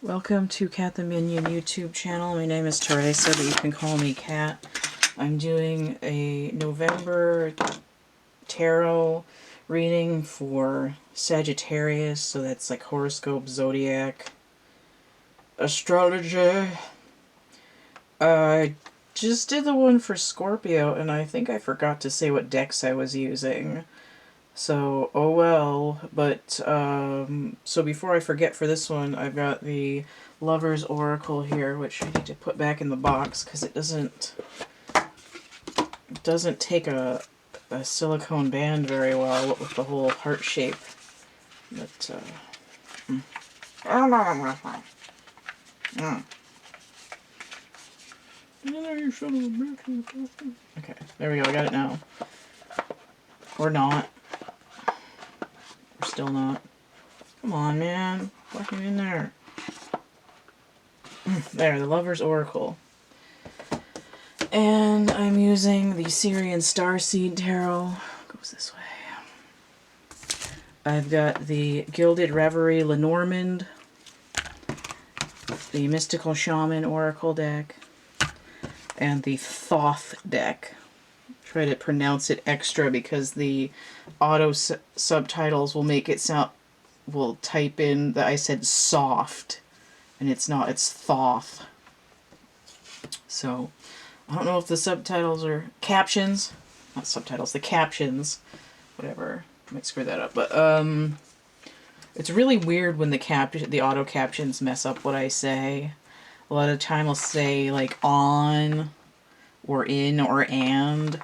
Welcome to CATtheMinion YouTube channel. My name is Theresa, but you can call me Cat. I'm doing a November tarot reading for Sagittarius, so that's like horoscope, zodiac, astrology. I just did the one for Scorpio, and I think I forgot to say what decks I was using. So, oh well, but, so before I forget for this one, I've got the Lover's Oracle here, which I need to put back in the box, because it doesn't take a silicone band very well with the whole heart shape. But, Okay, there we go, I got it now. Or not. Or still not. Come on, man. Fucking in there. There, the Lover's Oracle. And I'm using the Syrian Starseed Tarot. Goes this way. I've got the Gilded Reverie Lenormand, the Mystical Shaman Oracle deck, and the Thoth deck. Try to pronounce it extra because the auto subtitles will make it sound, will type in that I said soft, and it's not, it's Thoth. So, I don't know if the subtitles or captions, not subtitles, the captions, whatever, I might screw that up, but, it's really weird when the auto captions mess up what I say. A lot of the time I'll say, like, on, or in, or and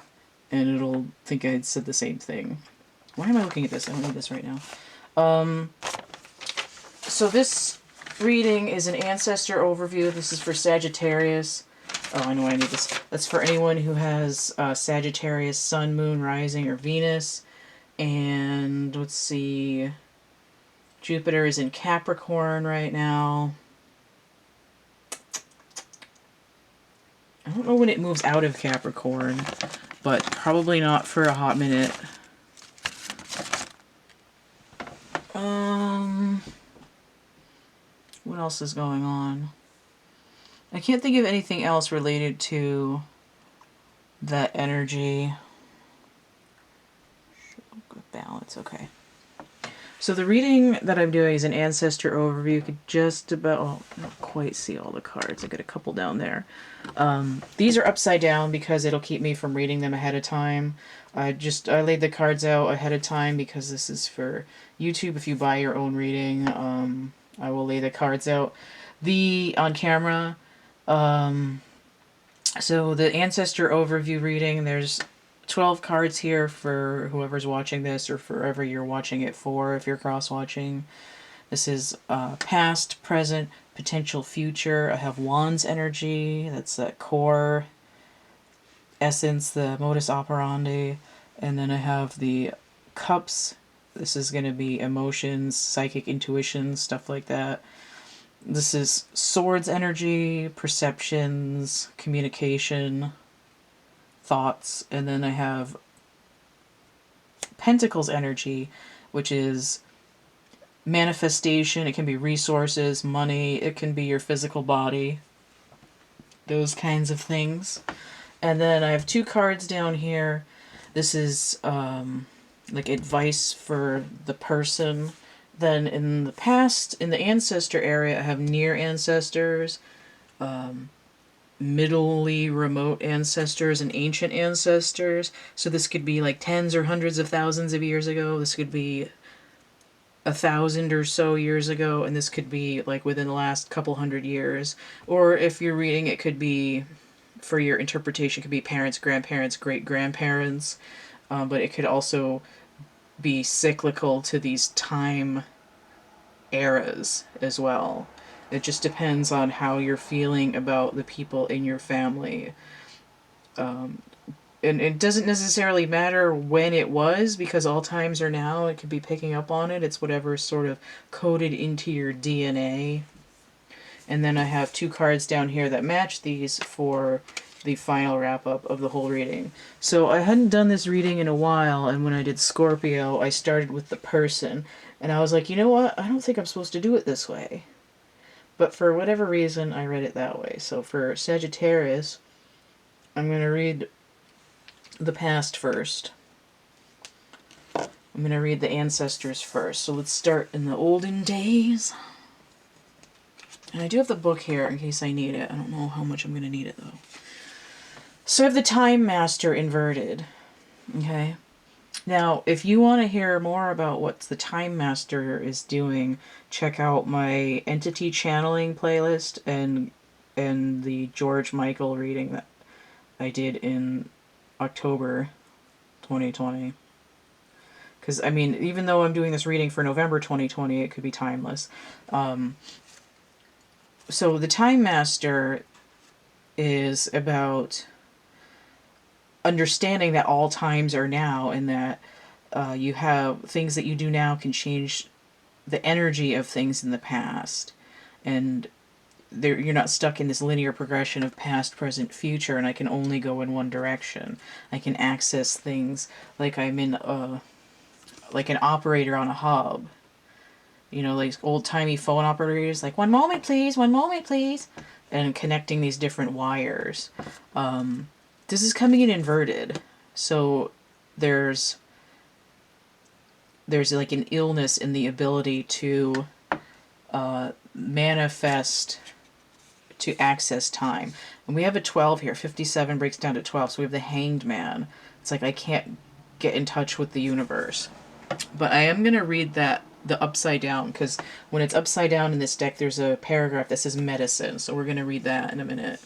it'll think I said the same thing. Why am I looking at this? I don't need this right now. So this reading is an ancestor overview. This is for Sagittarius. Oh, I know I need this. That's for anyone who has Sagittarius, Sun, Moon, Rising, or Venus. And let's see, Jupiter is in Capricorn right now. I don't know when it moves out of Capricorn, but probably not for a hot minute. What else is going on? I can't think of anything else related to that energy. Good balance, okay. So the reading that I'm doing is an ancestor overview. You could just about, oh, not quite see all the cards. I got a couple down there. These are upside down because it'll keep me from reading them ahead of time. I laid the cards out ahead of time because this is for YouTube. If you buy your own reading, I will lay the cards out on camera. So the ancestor overview reading, there's 12 cards here for whoever's watching this, or forever you're watching it for, if you're cross-watching. This is past, present, potential future. I have Wands energy, that's that core essence, the modus operandi. And then I have the Cups. This is going to be emotions, psychic intuition, stuff like that. This is Swords energy, perceptions, communication, thoughts. And then I have Pentacles energy, which is manifestation. It can be resources, money, it can be your physical body, those kinds of things. And then I have two cards down here. This is like advice for the person. Then in the past, in the ancestor area, I have near ancestors, middly remote ancestors, and ancient ancestors. So this could be like tens or hundreds of thousands of years ago. This could be 1,000 or so years ago, and this could be like within the last couple hundred years. Or if you're reading, it could be, for your interpretation, it could be parents, grandparents, great-grandparents, but it could also be cyclical to these time eras as well. It just depends on how you're feeling about the people in your family. And it doesn't necessarily matter when it was, because all times are now. It could be picking up on it. It's whatever's sort of coded into your DNA. And then I have two cards down here that match these for the final wrap-up of the whole reading. So I hadn't done this reading in a while, and when I did Scorpio, I started with the person. And I was like, you know what? I don't think I'm supposed to do it this way. But for whatever reason, I read it that way. So for Sagittarius, I'm going to read the past first. I'm going to read the ancestors first. So let's start in the olden days. And I do have the book here in case I need it. I don't know how much I'm going to need it, though. So I have the Time Master inverted. Okay. Now, if you want to hear more about what the Time Master is doing, check out my entity channeling playlist and the George Michael reading that I did in October 2020. Because, I mean, even though I'm doing this reading for November 2020, it could be timeless. So the Time Master is about understanding that all times are now, and that you have things that you do now can change the energy of things in the past. And you're not stuck in this linear progression of past, present, future, and I can only go in one direction. I can access things like I'm in like an operator on a hub. You know, like old-timey phone operators, like, one moment please, and connecting these different wires. This is coming in inverted, so there's like an illness in the ability to manifest, to access time. And we have a 12 here. 57 breaks down to 12, so we have the Hanged Man. It's like I can't get in touch with the universe. But I am going to read the upside down, because when it's upside down in this deck, there's a paragraph that says medicine. So we're going to read that in a minute.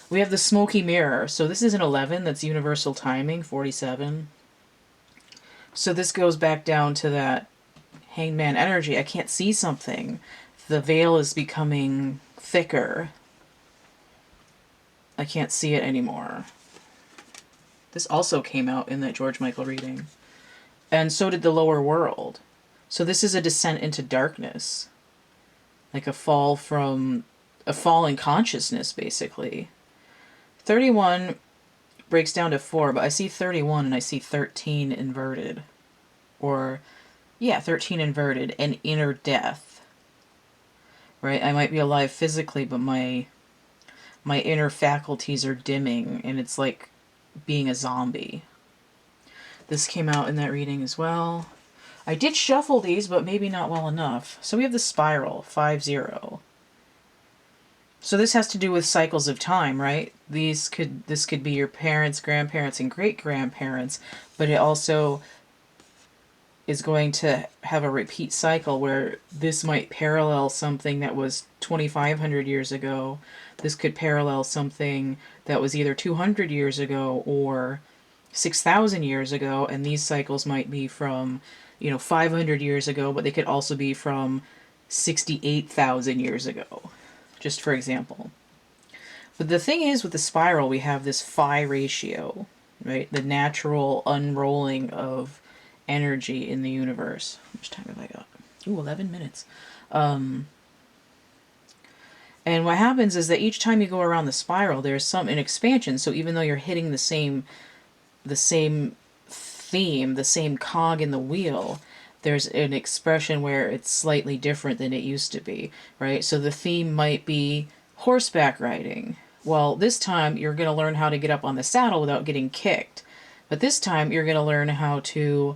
We have the Smoky Mirror. So this is an 11. That's universal timing, 47. So this goes back down to that Hangman energy. I can't see something. The veil is becoming thicker. I can't see it anymore. This also came out in that George Michael reading. And so did the Lower World. So this is a descent into darkness. Like a fall in consciousness, basically. 31 breaks down to 4, but I see 31 and I see 13 inverted. Or, yeah, 13 inverted, and inner death. Right? I might be alive physically, but my inner faculties are dimming, and it's like being a zombie. This came out in that reading as well. I did shuffle these, but maybe not well enough. So we have the Spiral, 5-0. So this has to do with cycles of time, right? This could be your parents, grandparents, and great-grandparents, but it also is going to have a repeat cycle where this might parallel something that was 2,500 years ago. This could parallel something that was either 200 years ago or 6,000 years ago, and these cycles might be from, 500 years ago, but they could also be from 68,000 years ago, just for example. But the thing is, with the spiral, we have this phi ratio, right? The natural unrolling of energy in the universe. How much time have I got? Ooh, 11 minutes. And what happens is that each time you go around the spiral, there's an expansion. So even though you're hitting the same theme, the same cog in the wheel, there's an expression where it's slightly different than it used to be, right? So the theme might be horseback riding. Well, this time you're going to learn how to get up on the saddle without getting kicked. But this time you're going to learn how to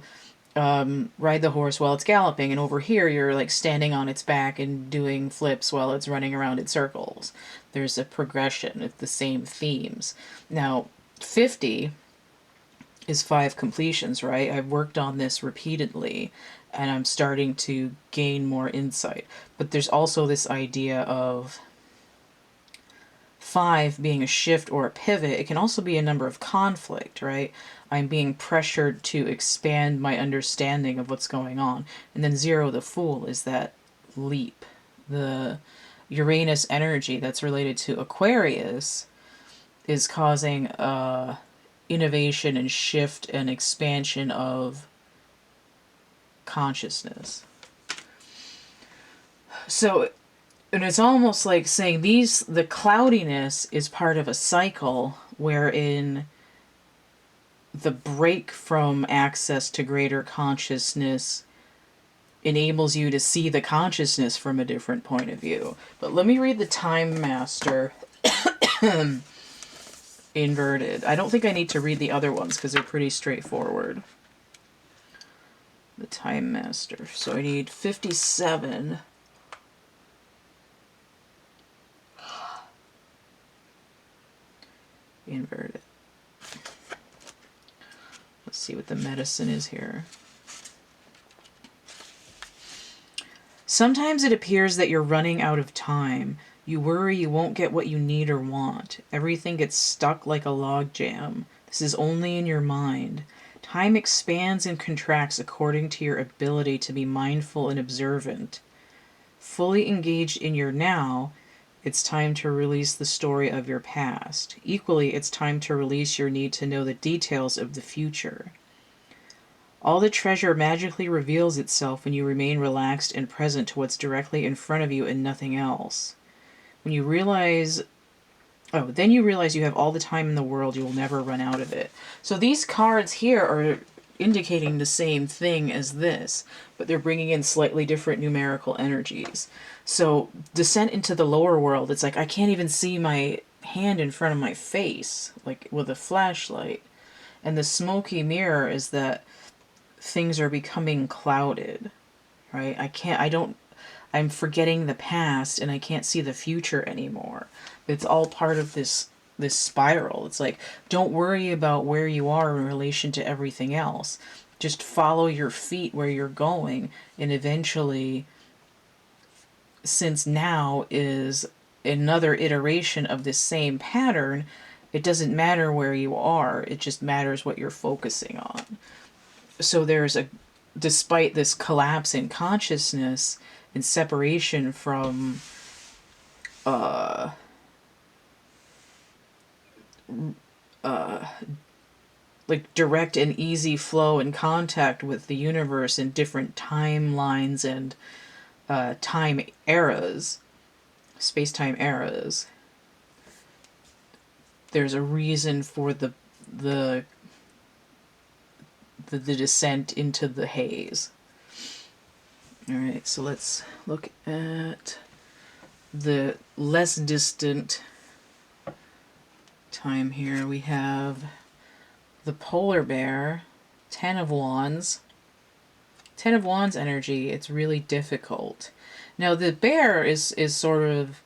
ride the horse while it's galloping. And over here you're like standing on its back and doing flips while it's running around in circles. There's a progression of the same themes. Now, 50 is 5 completions, right? I've worked on this repeatedly and I'm starting to gain more insight. But there's also this idea of 5 being a shift or a pivot. It can also be a number of conflict, right? I'm being pressured to expand my understanding of what's going on. And then 0, the Fool, is that leap. The Uranus energy that's related to Aquarius is causing innovation and shift and expansion of consciousness. So, and it's almost like saying the cloudiness is part of a cycle wherein the break from access to greater consciousness enables you to see the consciousness from a different point of view. But let me read the Time Master inverted. I don't think I need to read the other ones because they're pretty straightforward. The Time Master. So I need 57. Inverted. Let's see what the medicine is here. Sometimes it appears that you're running out of time. You worry you won't get what you need or want. Everything gets stuck like a log jam. This is only in your mind. Time expands and contracts according to your ability to be mindful and observant. Fully engaged in your now, it's time to release the story of your past. Equally, it's time to release your need to know the details of the future. All the treasure magically reveals itself when you remain relaxed and present to what's directly in front of you and nothing else. When you realize... Oh, then you realize you have all the time in the world. You will never run out of it. So these cards here are indicating the same thing as this, but they're bringing in slightly different numerical energies. So descent into the lower world, it's like I can't even see my hand in front of my face, like with a flashlight. And the smoky mirror is that things are becoming clouded, right? I'm forgetting the past and I can't see the future anymore. It's all part of this spiral. It's like, don't worry about where you are in relation to everything else. Just follow your feet where you're going, and eventually, since now is another iteration of this same pattern, it doesn't matter where you are, it just matters what you're focusing on. So despite this collapse in consciousness and separation from like direct and easy flow and contact with the universe in different timelines and time eras, space-time eras, there's a reason for the descent into the haze. All right, so let's look at the less distant time here. We have the polar bear, 10 of Wands. 10 of Wands energy, it's really difficult. Now the bear is sort of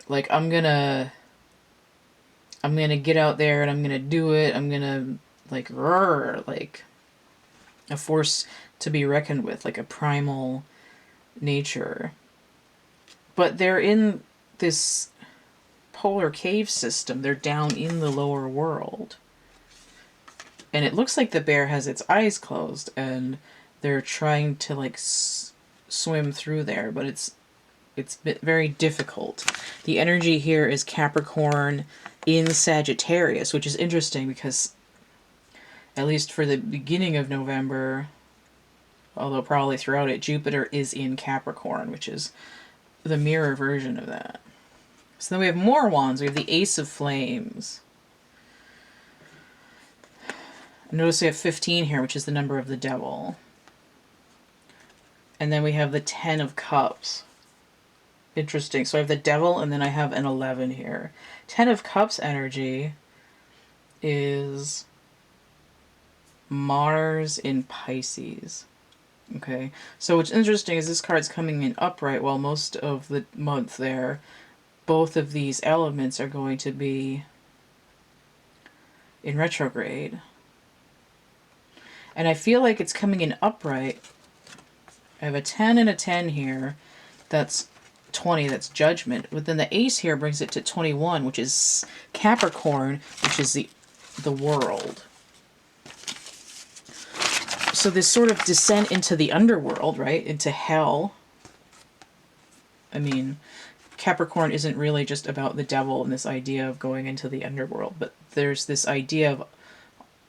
like I'm gonna get out there and I'm gonna do it. I'm gonna like roar, like a force to be reckoned with, like a primal nature. But they're in this polar cave system. They're down in the lower world. And it looks like the bear has its eyes closed and they're trying to like swim through there, but it's very difficult. The energy here is Capricorn in Sagittarius, which is interesting because at least for the beginning of November, although probably throughout it, Jupiter is in Capricorn, which is the mirror version of that. So then we have more wands. We have the Ace of Flames. Notice we have 15 here, which is the number of the devil. And then we have the 10 of Cups. Interesting. So I have the devil and then I have an 11 here. 10 of Cups energy is Mars in Pisces. Okay. So what's interesting is this card's coming in upright while most of the month there, both of these elements are going to be in retrograde. And I feel like it's coming in upright. I have a 10 and a 10 here. That's 20, that's judgment. But then the ace here brings it to 21, which is Capricorn, which is the world. So this sort of descent into the underworld, right? Into hell. I mean, Capricorn isn't really just about the devil and this idea of going into the underworld, but there's this idea of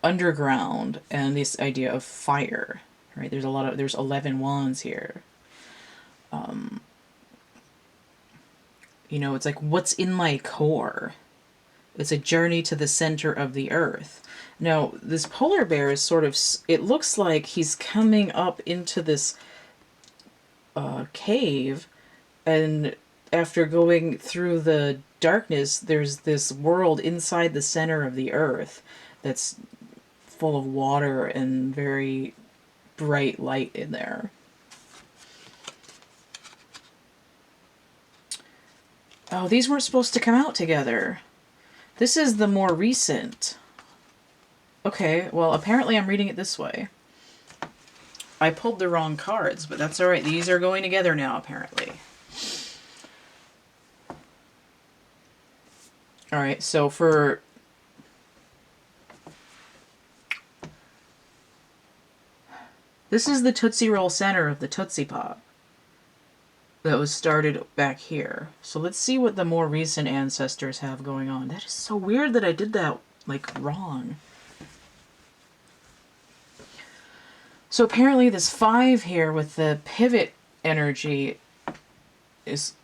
underground and this idea of fire, right? There's 11 wands here. You know, it's like, what's in my core? It's a journey to the center of the earth. Now, this polar bear is sort of, it looks like he's coming up into this cave, and after going through the darkness, there's this world inside the center of the earth that's full of water and very bright light in there. Oh, these weren't supposed to come out together. This is the more recent. Okay, well, apparently I'm reading it this way. I pulled the wrong cards, but that's alright. These are going together now, apparently. Alright, so for... This is the Tootsie Roll center of the Tootsie Pop that was started back here. So let's see what the more recent ancestors have going on. That is so weird that I did that, like, wrong. So apparently this 5 here with the pivot energy is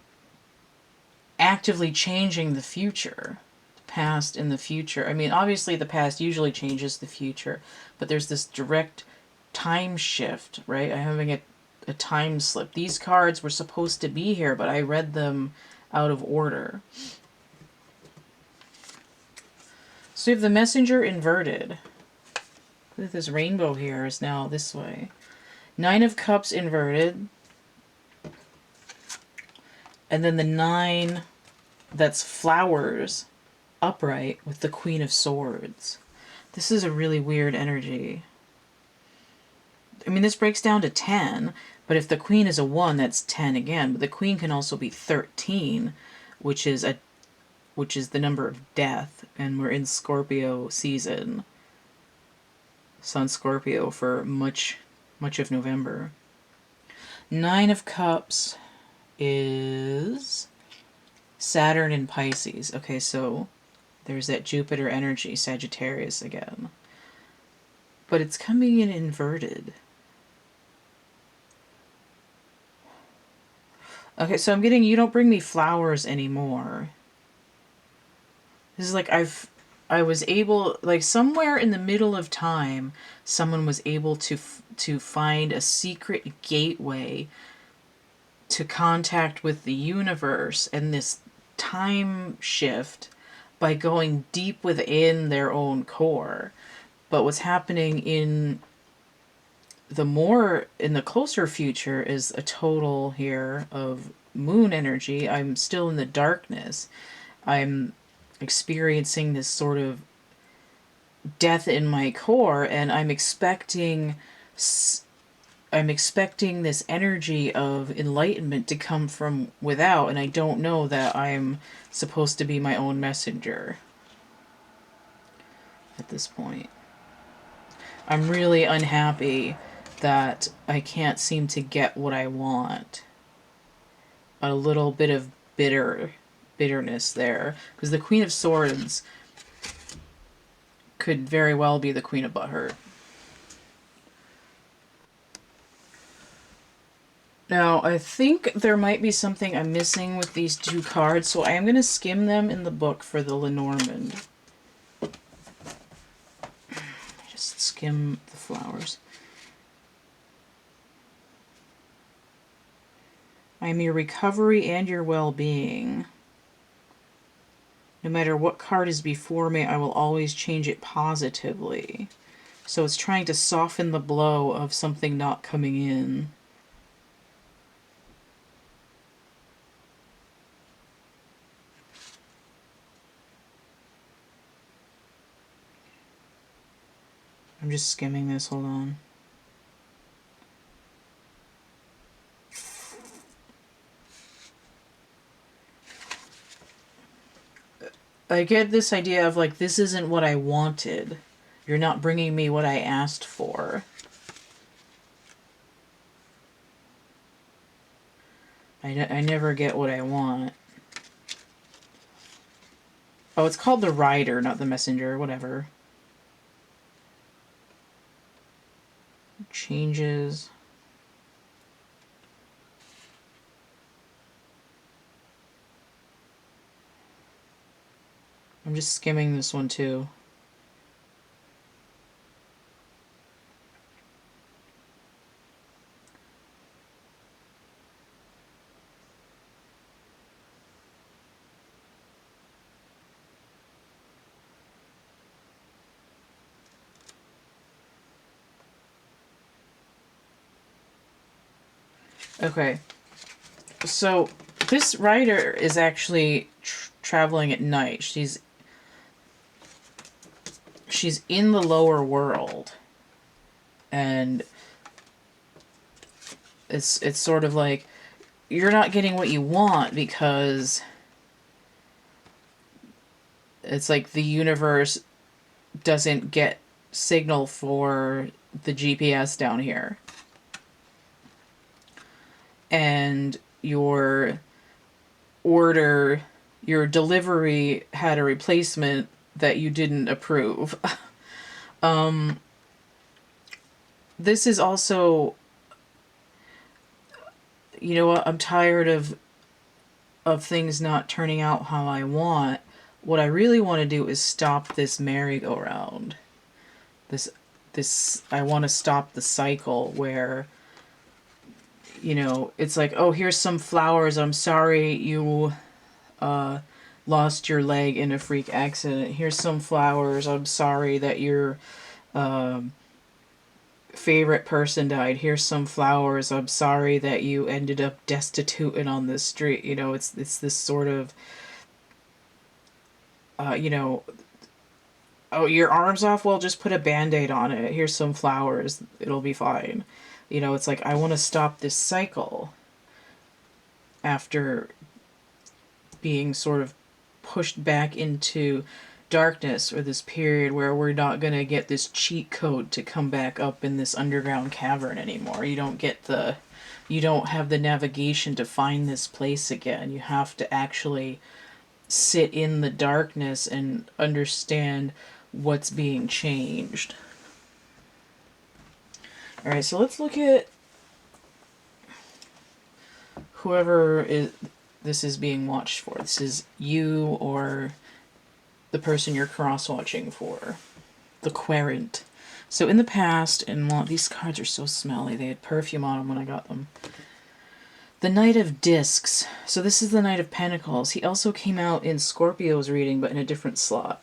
actively changing the future. The past and the future. I mean, obviously the past usually changes the future, but there's this direct time shift, right? I'm having a time slip. These cards were supposed to be here, but I read them out of order. So we have the messenger inverted. Look at this rainbow here is now this way. 9 of Cups inverted. And then the 9 that's flowers upright with the Queen of Swords. This is a really weird energy. I mean, this breaks down to 10, but if the Queen is a 1, that's 10 again. But the Queen can also be 13, which is the number of death, and we're in Scorpio season. Sun Scorpio for much of November. 9 of Cups is Saturn in Pisces. Okay, so there's that Jupiter energy, Sagittarius again. But it's coming in inverted. Okay, so I'm getting, you don't bring me flowers anymore. This is like I was able, like somewhere in the middle of time, someone was able to find a secret gateway to contact with the universe and this time shift by going deep within their own core. But what's happening in the closer future is a total here of moon energy. I'm still in the darkness. I'm experiencing this sort of death in my core, and I'm expecting this energy of enlightenment to come from without, and I don't know that I'm supposed to be my own messenger at this point. I'm really unhappy that I can't seem to get what I want. A little bit of bitterness there, because the Queen of Swords could very well be the Queen of Butthurt. Now, I think there might be something I'm missing with these 2 cards, so I am going to skim them in the book for the Lenormand. Just skim the flowers. I am your recovery and your well-being. No matter what card is before me, I will always change it positively. So it's trying to soften the blow of something not coming in. I'm just skimming this, hold on. I get this idea of like, this isn't what I wanted. You're not bringing me what I asked for. I never get what I want. Oh, it's called the Rider, not the Messenger, whatever. Changes. I'm just skimming this one too. Okay, so this writer is actually traveling at night. She's in the lower world, and it's sort of like you're not getting what you want because it's like the universe doesn't get signal for the GPS down here. And your order, your delivery had a replacement that you didn't approve. This is also, you know what, I'm tired of things not turning out how I want. What I really want to do is stop this merry-go-round. This I want to stop the cycle where, you know, it's like, oh, here's some flowers. I'm sorry you lost your leg in a freak accident. Here's some flowers. I'm sorry that your favorite person died. Here's some flowers. I'm sorry that you ended up destitute and on the street. You know, it's this sort of, you know, oh, your arm's off? Well, just put a Band-Aid on it. Here's some flowers. It'll be fine. You know, it's like, I want to stop this cycle after being sort of pushed back into darkness, or this period where we're not going to get this cheat code to come back up in this underground cavern anymore. You don't have the navigation to find this place again. You have to actually sit in the darkness and understand what's being changed. Alright, so let's look at whoever this is being watched for. This is you or the person you're cross-watching for. The querent. So in the past, and these cards are so smelly, they had perfume on them when I got them. The Knight of Discs. So this is the Knight of Pentacles. He also came out in Scorpio's reading, but in a different slot.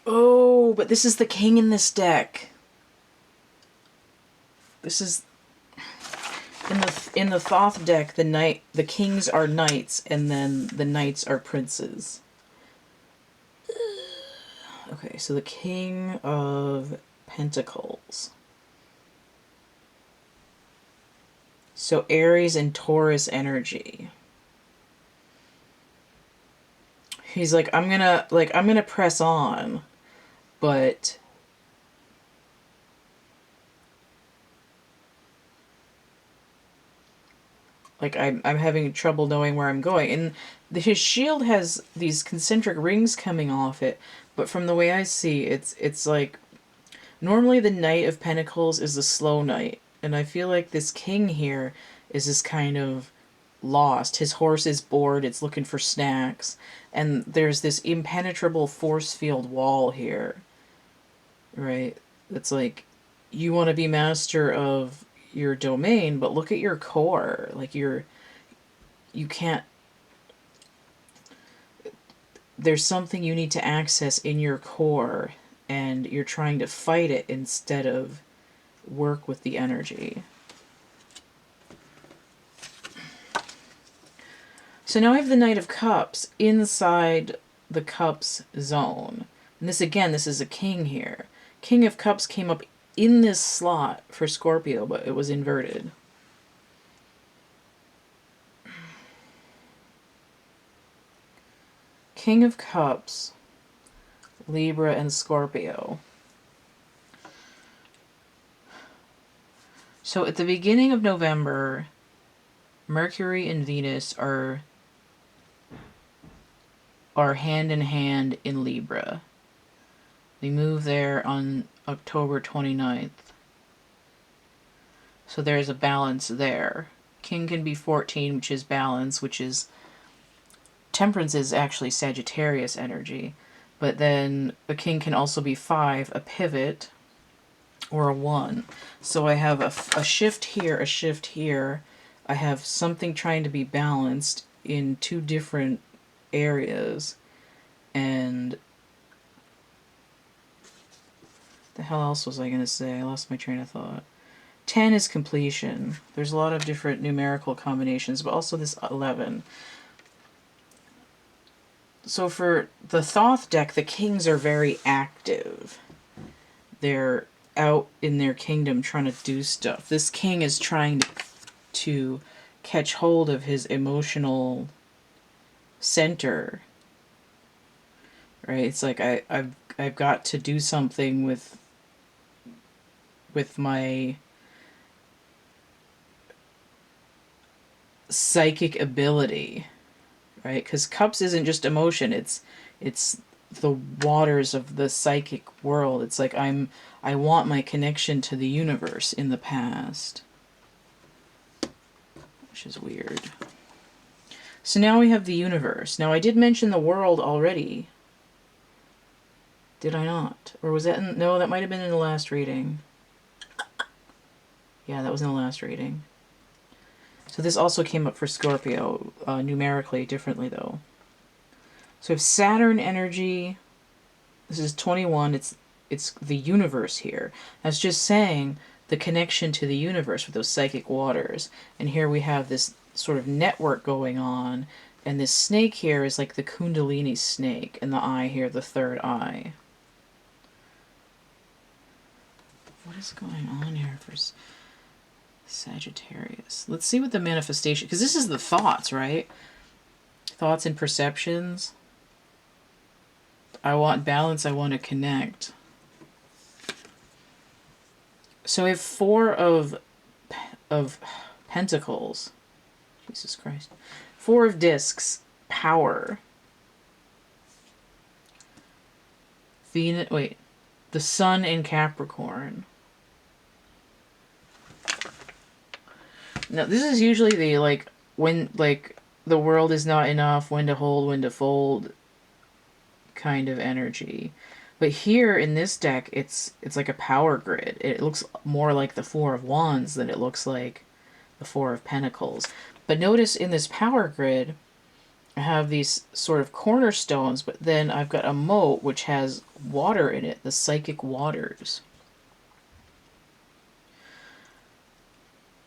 Oh, but this is the king in this deck. This is in the Thoth deck. The kings are knights, and then the knights are princes. Okay, so the King of Pentacles. So Aries and Taurus energy. He's like, I'm gonna press on, but like I'm having trouble knowing where I'm going. And his shield has these concentric rings coming off it, but from the way I see, it's like normally the Knight of Pentacles is the slow knight, and I feel like this king here is this kind of lost. His horse is bored, it's looking for snacks, and there's this impenetrable force field wall here. Right? It's like, you want to be master of your domain, but look at your core. Like, you can't... There's something you need to access in your core, and you're trying to fight it instead of work with the energy. So now I have the Knight of Cups inside the Cups zone. And this, again, this is a king here. King of Cups came up in this slot for Scorpio, but it was inverted. King of Cups, Libra, and Scorpio. So at the beginning of November, Mercury and Venus are hand in hand in Libra. They move there on October 29th. So there's a balance there. King can be 14, which is balance, which is Temperance is actually Sagittarius energy. But then a king can also be 5, a pivot, or a 1. So I have a shift here, a shift here. I have something trying to be balanced in 2 different areas. And the hell else was I going to say? I lost my train of thought. 10 is completion. There's a lot of different numerical combinations, but also this 11. So for the Thoth deck, the kings are very active. They're out in their kingdom trying to do stuff. This king is trying to catch hold of his emotional center. Right? It's like I've got to do something with my psychic ability, right? Because cups isn't just emotion, it's the waters of the psychic world. It's like I want my connection to the universe in the past, which is weird. So now we have the universe. Now I did mention the world already. Did I not? Or was that in, no, that might have been in the last reading. Yeah, that was in the last reading. So this also came up for Scorpio, numerically differently though. So we have Saturn energy. This is 21. It's the universe here. That's just saying the connection to the universe with those psychic waters. And here we have this sort of network going on. And this snake here is like the Kundalini snake. And the eye here, the third eye. What is going on here for Sagittarius? Let's see what the manifestation... Because this is the thoughts, right? Thoughts and perceptions. I want balance. I want to connect. So we have 4 of pentacles. Jesus Christ. 4 of discs. Power. Venus. Wait. The sun in Capricorn. Now this is usually the when the world is not enough, when to hold, when to fold kind of energy. But here in this deck, it's like a power grid. It looks more like the 4 of Wands than it looks like the 4 of Pentacles. But notice in this power grid, I have these sort of cornerstones, but then I've got a moat which has water in it, the psychic waters.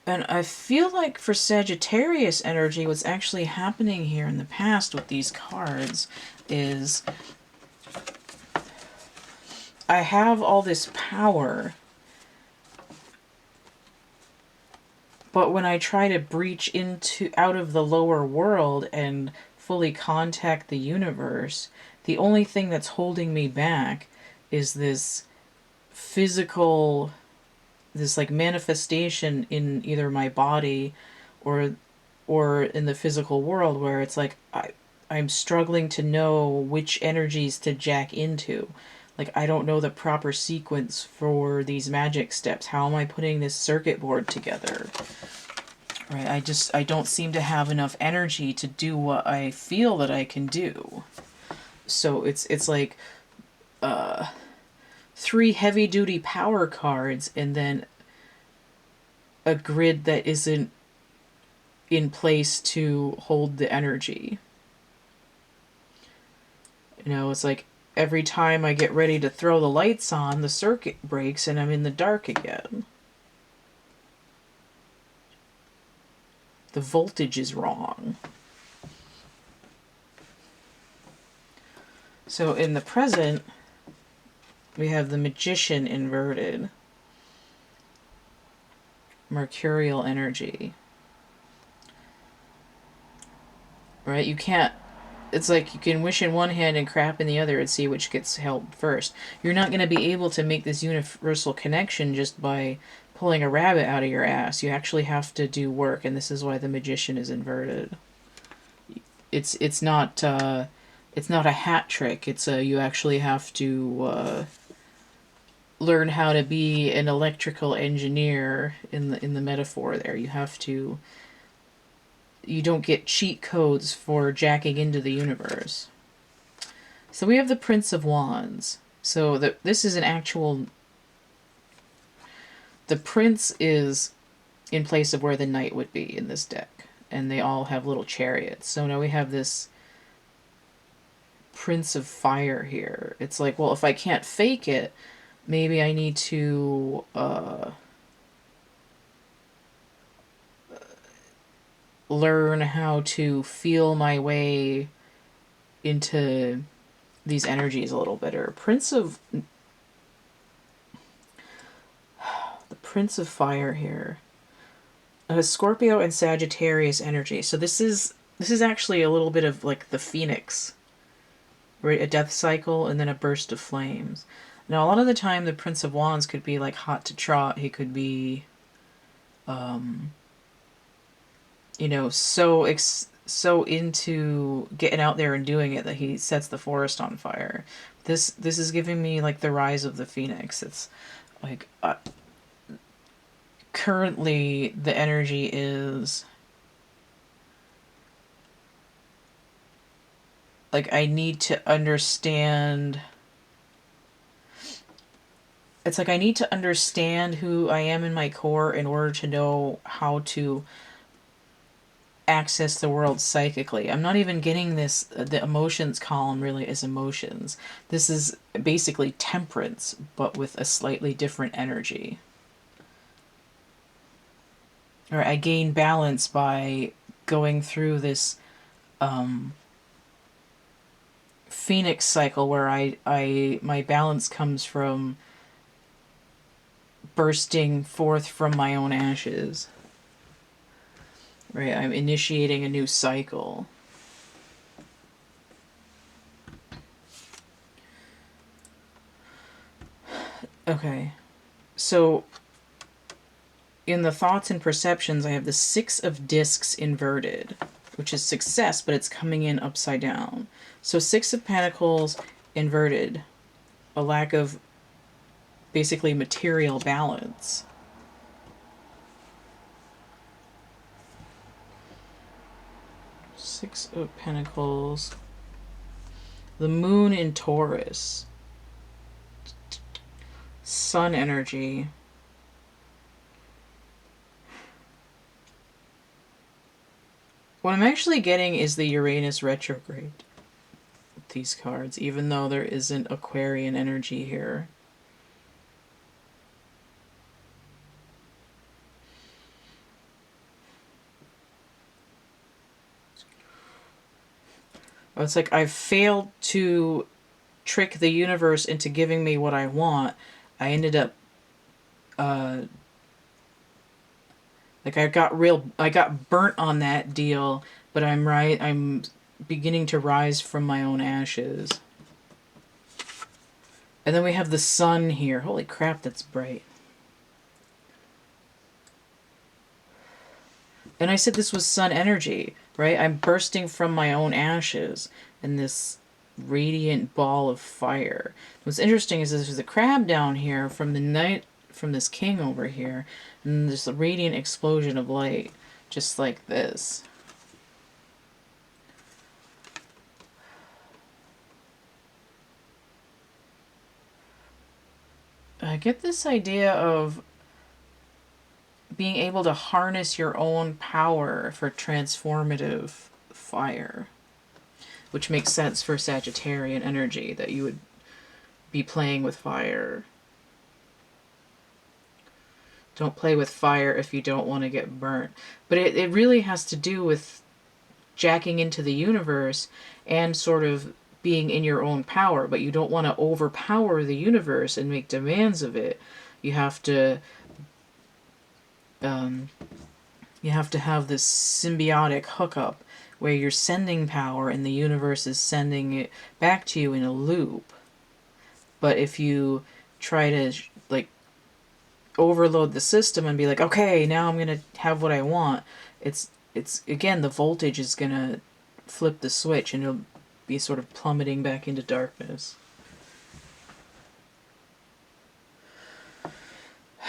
And I feel like for Sagittarius energy, what's actually happening here in the past with these cards is I have all this power, but when I try to breach out of the lower world and fully contact the universe, the only thing that's holding me back is this physical, this like manifestation in either my body or in the physical world, where it's like I'm struggling to know which energies to jack into. Like, I don't know the proper sequence for these magic steps. How am I putting this circuit board together? Right? I don't seem to have enough energy to do what I feel that I can do. So it's like 3 heavy-duty power cards and then a grid that isn't in place to hold the energy. You know, it's like every time I get ready to throw the lights on, the circuit breaks and I'm in the dark again. The voltage is wrong. So in the present, we have the Magician inverted. Mercurial energy. Right? You can't... It's like you can wish in one hand and crap in the other and see which gets held first. You're not going to be able to make this universal connection just by pulling a rabbit out of your ass. You actually have to do work, and this is why the Magician is inverted. It's not a hat trick. It's you actually have to learn how to be an electrical engineer in the metaphor there. You have to you don't get cheat codes for jacking into the universe. So we have the Prince of Wands. So this is an actual... The Prince is in place of where the Knight would be in this deck. And they all have little chariots. So now we have this Prince of Fire here. It's like, well, if I can't fake it, maybe I need to learn how to feel my way into these energies a little better. The Prince of Fire here. Scorpio and Sagittarius energy. So this is actually a little bit of like the Phoenix, right? A death cycle and then a burst of flames. Now, a lot of the time, the Prince of Wands could be like hot to trot. He could be, you know, so into getting out there and doing it that he sets the forest on fire. This is giving me like the rise of the Phoenix. It's like currently the energy is like I need to understand. It's like I need to understand who I am in my core in order to know how to access the world psychically. I'm not even getting this, the emotions column really is emotions. This is basically temperance, but with a slightly different energy. Or I gain balance by going through this Phoenix cycle where my balance comes from bursting forth from my own ashes. Right, I'm initiating a new cycle. Okay, so in the thoughts and perceptions, I have the Six of Discs inverted, which is success, but it's coming in upside down. So Six of Pentacles inverted, a lack of basically material balance. Six of Pentacles. The Moon in Taurus. Sun energy. What I'm actually getting is the Uranus retrograde with these cards, even though there isn't Aquarian energy here. It's like I've failed to trick the universe into giving me what I want. I ended up like I got burnt on that deal, but I'm beginning to rise from my own ashes. And then we have the sun here. Holy crap, that's bright. And I said this was sun energy, right? I'm bursting from my own ashes in this radiant ball of fire. What's interesting is there's a crab down here from the night, from this king over here, and there's a radiant explosion of light, just like this. I get this idea of being able to harness your own power for transformative fire, which makes sense for Sagittarian energy, that you would be playing with fire. Don't play with fire if you don't want to get burnt. But it really has to do with jacking into the universe and sort of being in your own power, but you don't want to overpower the universe and make demands of it. You have to have this symbiotic hookup where you're sending power and the universe is sending it back to you in a loop. But if you try to like overload the system and be like, okay, now I'm gonna have what I want, it's again, the voltage is gonna flip the switch and it'll be sort of plummeting back into darkness.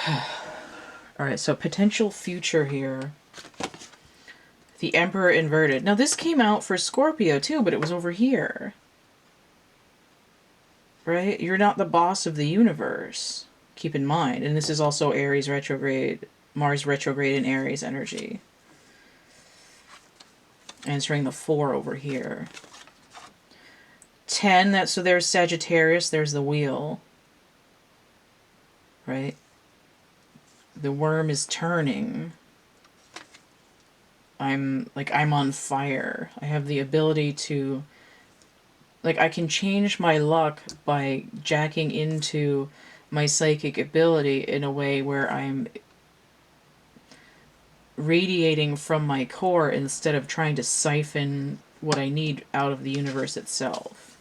All right, so potential future here. I The Emperor inverted. Now this came out for Scorpio too, but it was over here. Right? You're not the boss of the universe. Keep in mind. And this is also Aries retrograde, Mars retrograde in Aries energy. Answering the 4 over here. 10, so there's Sagittarius, there's the wheel. Right? The worm is turning. I'm on fire. I have the ability to, like, I can change my luck by jacking into my psychic ability in a way where I'm radiating from my core instead of trying to siphon what I need out of the universe itself.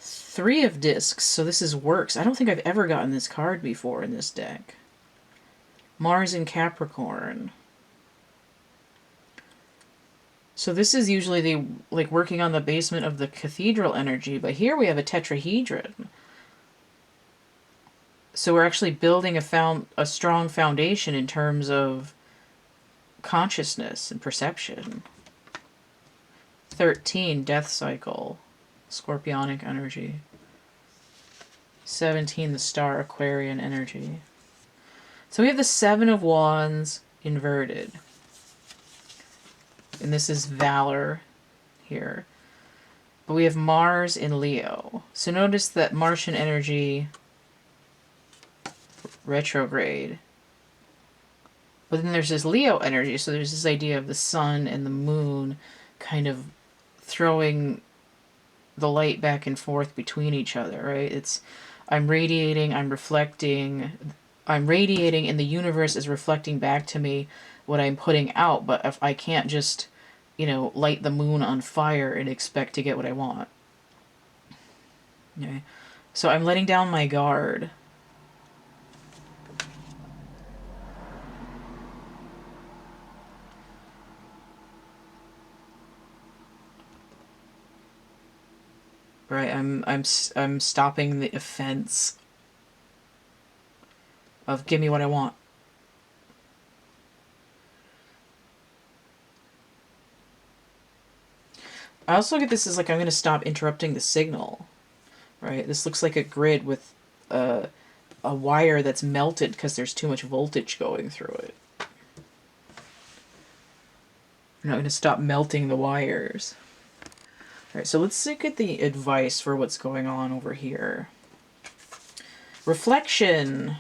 3 of discs, so this is works. I don't think I've ever gotten this card before in this deck. Mars in Capricorn. So this is usually the, like, working on the basement of the cathedral energy, but here we have a tetrahedron. So we're actually building a strong foundation in terms of consciousness and perception. 13, death cycle, scorpionic energy. 17, the star Aquarian energy. So we have the 7 of Wands inverted. And this is Valor here. But we have Mars in Leo. So notice that Martian energy retrograde. But then there's this Leo energy. So there's this idea of the sun and the moon kind of throwing the light back and forth between each other, right? It's, I'm radiating, I'm reflecting, I'm radiating, and the universe is reflecting back to me what I'm putting out. But if I can't just, you know, light the moon on fire and expect to get what I want. Okay. So I'm letting down my guard. Right, I'm stopping the offense of give me what I want. I also get this as like I'm going to stop interrupting the signal. Right, this looks like a grid with a wire that's melted because there's too much voltage going through it. I'm not going to stop melting the wires. Alright, so let's look at the advice for what's going on over here. Reflection.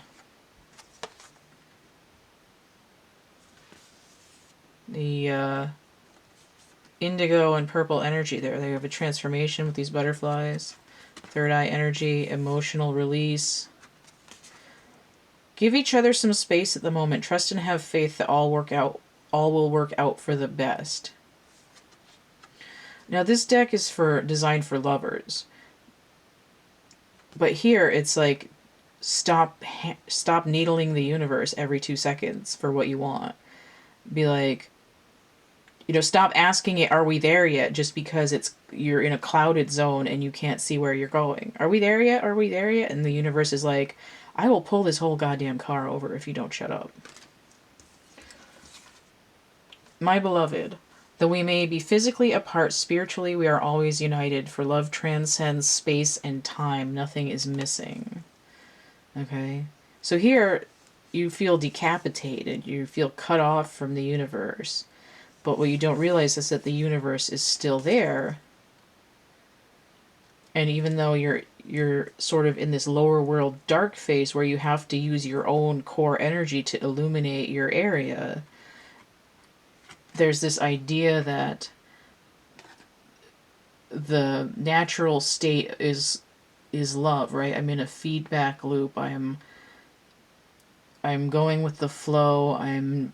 The indigo and purple energy there. They have a transformation with these butterflies. Third eye energy, emotional release. Give each other some space at the moment. Trust and have faith that all will work out for the best. Now this deck is designed for lovers. But here it's like stop needling the universe every 2 seconds for what you want. Be like, you know, stop asking it, are we there yet? Just because you're in a clouded zone and you can't see where you're going. Are we there yet? Are we there yet? And the universe is like, I will pull this whole goddamn car over if you don't shut up. My beloved, though we may be physically apart, spiritually we are always united, for love transcends space and time. Nothing is missing. Okay? So here, you feel decapitated. You feel cut off from the universe. But what you don't realize is that the universe is still there. And even though you're sort of in this lower world dark phase where you have to use your own core energy to illuminate your area, there's this idea that the natural state is love, right? I'm in a feedback loop. I'm going with the flow. I'm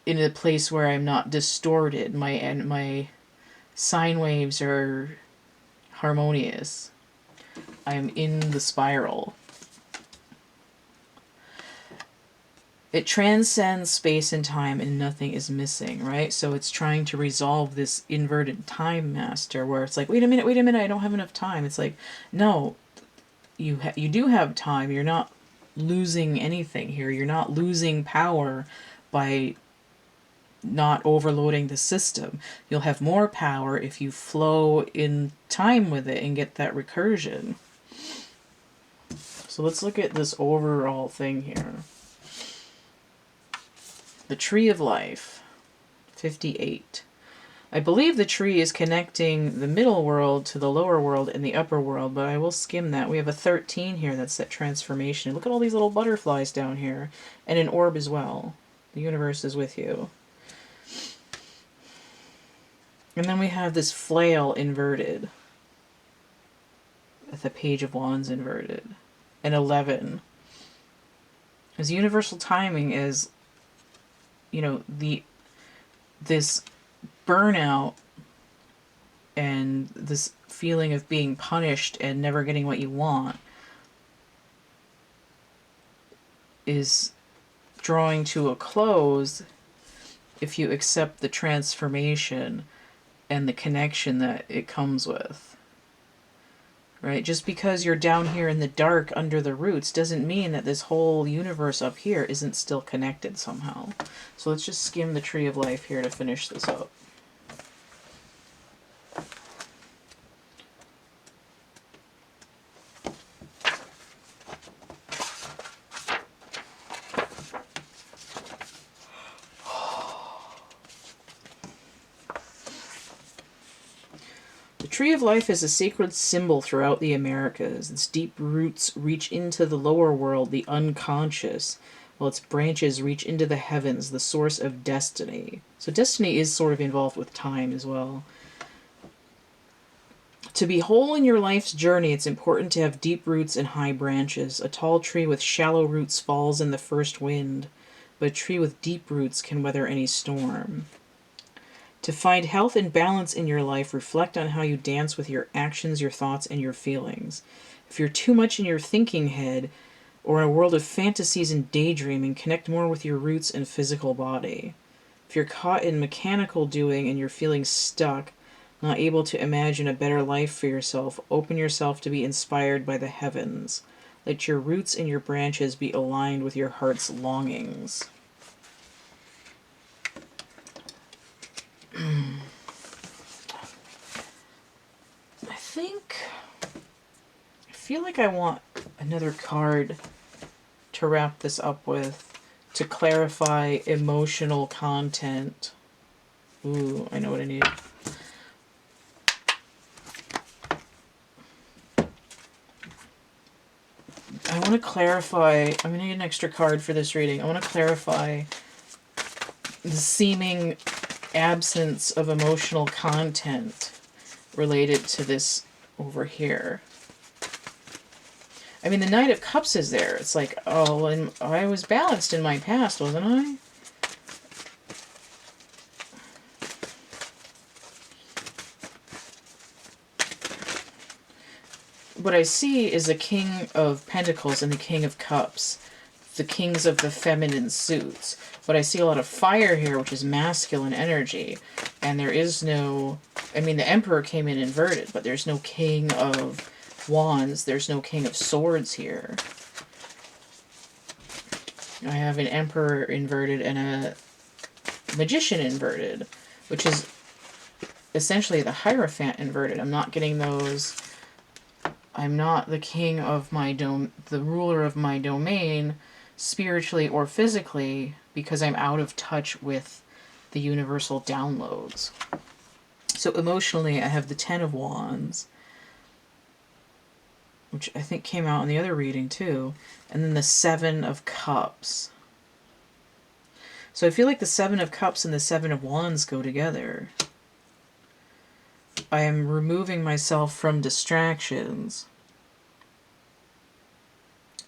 in a place where I'm not distorted. My sine waves are harmonious. I'm in the spiral. It transcends space and time and nothing is missing, right? So it's trying to resolve this inverted time master where it's like, wait a minute, I don't have enough time. It's like, no, you do have time. You're not losing anything here. You're not losing power by not overloading the system. You'll have more power if you flow in time with it and get that recursion. So let's look at this overall thing here. The Tree of Life, 58. I believe the tree is connecting the middle world to the lower world and the upper world, but I will skim that. We have a 13 here, that's that transformation. Look at all these little butterflies down here, and an orb as well. The universe is with you. And then we have this flail inverted. The Page of Wands inverted. And 11. As universal timing is, you know, this burnout and this feeling of being punished and never getting what you want is drawing to a close if you accept the transformation and the connection that it comes with. Right? Just because you're down here in the dark under the roots doesn't mean that this whole universe up here isn't still connected somehow. So let's just skim the Tree of Life here to finish this up. The Tree of Life is a sacred symbol throughout the Americas. Its deep roots reach into the lower world, the unconscious, while its branches reach into the heavens, the source of destiny. So destiny is sort of involved with time as well. To be whole in your life's journey, it's important to have deep roots and high branches. A tall tree with shallow roots falls in the first wind, but a tree with deep roots can weather any storm. To find health and balance in your life, reflect on how you dance with your actions, your thoughts, and your feelings. If you're too much in your thinking head or in a world of fantasies and daydreaming, connect more with your roots and physical body. If you're caught in mechanical doing and you're feeling stuck, not able to imagine a better life for yourself, open yourself to be inspired by the heavens. Let your roots and your branches be aligned with your heart's longings. I feel like I want another card to wrap this up with to clarify emotional content. Ooh, I know what I need. I want to clarify, I'm going to need an extra card for this reading. I want to clarify the seeming absence of emotional content related to this over here. I mean, the Knight of Cups is there. It's like, oh, and I was balanced in my past, wasn't I? What I see is a King of Pentacles and the King of Cups, the kings of the feminine suits. But I see a lot of fire here, which is masculine energy. And there is no... I mean, the Emperor came in inverted, but there's no King of Wands. There's no King of Swords here. I have an Emperor inverted and a Magician inverted, which is essentially the Hierophant inverted. I'm not getting those... I'm not the king of my the ruler of my domain, spiritually or physically, because I'm out of touch with the universal downloads. So emotionally, I have the Ten of Wands, which I think came out in the other reading too, and then the Seven of Cups. So I feel like the Seven of Cups and the Seven of Wands go together. I am removing myself from distractions.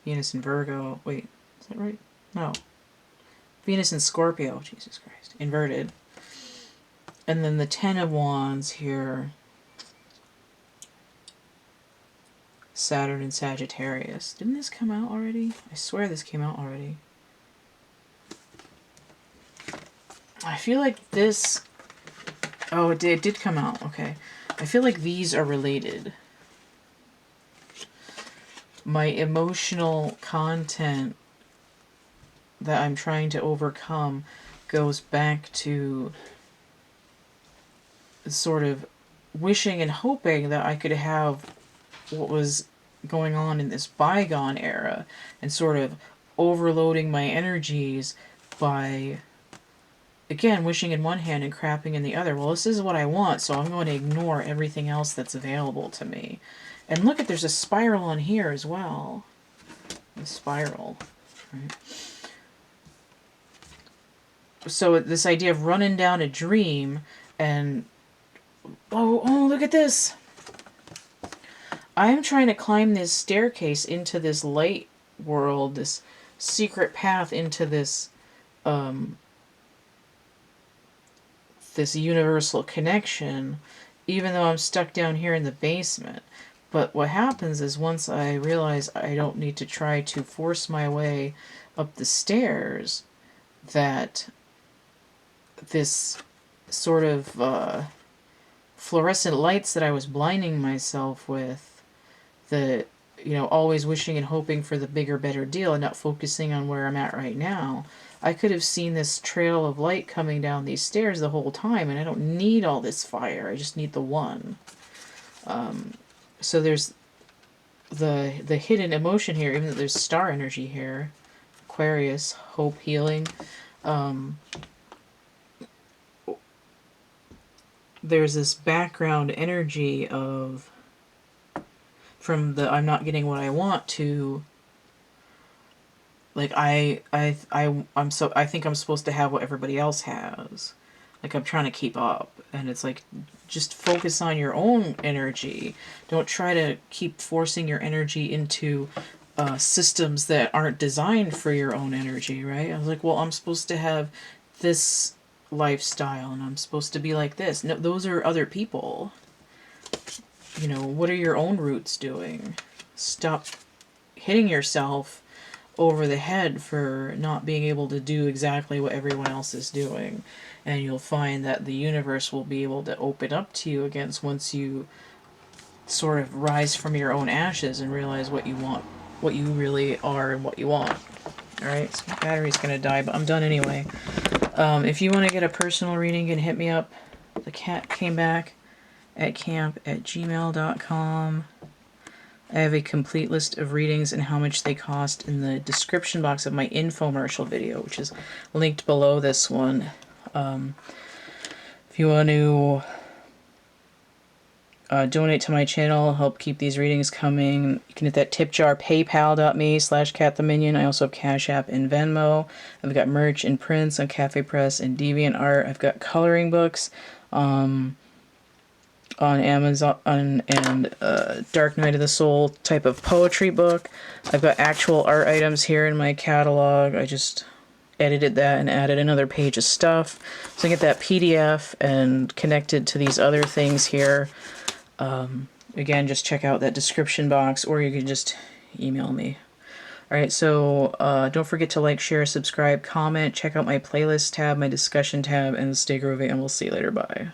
Venus and Virgo. Wait, is that right? No. Venus and Scorpio. Jesus Christ. Inverted. And then the Ten of Wands here. Saturn and Sagittarius. Didn't this come out already? I swear this came out already. I feel like this... Oh, it did come out. Okay. I feel like these are related. My emotional content that I'm trying to overcome goes back to sort of wishing and hoping that I could have what was going on in this bygone era, and sort of overloading my energies by, again, wishing in one hand and crapping in the other. Well, this is what I want, so I'm going to ignore everything else that's available to me. And look at, there's a spiral on here as well. The spiral. Right? So this idea of running down a dream and, oh, look at this. I'm trying to climb this staircase into this light world, this secret path into this, this universal connection, even though I'm stuck down here in the basement. But what happens is, once I realize I don't need to try to force my way up the stairs, that this sort of fluorescent lights that I was blinding myself with, the, you know, always wishing and hoping for the bigger, better deal and not focusing on where I'm at right now, I could have seen this trail of light coming down these stairs the whole time, and I don't need all this fire. I just need the one. So there's the hidden emotion here, even though there's star energy here. Aquarius, hope, healing. There's this background energy of, from the I'm not getting what I want to, like, I think I'm supposed to have what everybody else has. Like, I'm trying to keep up. And it's like, just focus on your own energy. Don't try to keep forcing your energy into systems that aren't designed for your own energy, right? I was like, well, I'm supposed to have this lifestyle and I'm supposed to be like this. No, those are other people. You know, what are your own roots doing? Stop hitting yourself over the head for not being able to do exactly what everyone else is doing. And you'll find that the universe will be able to open up to you against, once you sort of rise from your own ashes and realize what you want, what you really are and what you want. Alright, so my battery's gonna die, but I'm done anyway. If you want to get a personal reading, you can hit me up. thecatcamebackatcamp@gmail.com. I have a complete list of readings and how much they cost in the description box of my infomercial video, which is linked below this one. If you want to donate to my channel, help keep these readings coming, you can hit that tip jar, paypal.me/CATtheMinion. I also have Cash App and Venmo. I've got merch and prints on Cafe Press and DeviantArt. I've got coloring books on Amazon and Dark Night of the Soul type of poetry book. I've got actual art items here in my catalog. I just edited that and added another page of stuff. So I get that PDF and connected to these other things here. Again, just check out that description box, or you can just email me. Alright, so don't forget to like, share, subscribe, comment, check out my playlist tab, my discussion tab, and stay groovy, and we'll see you later. Bye.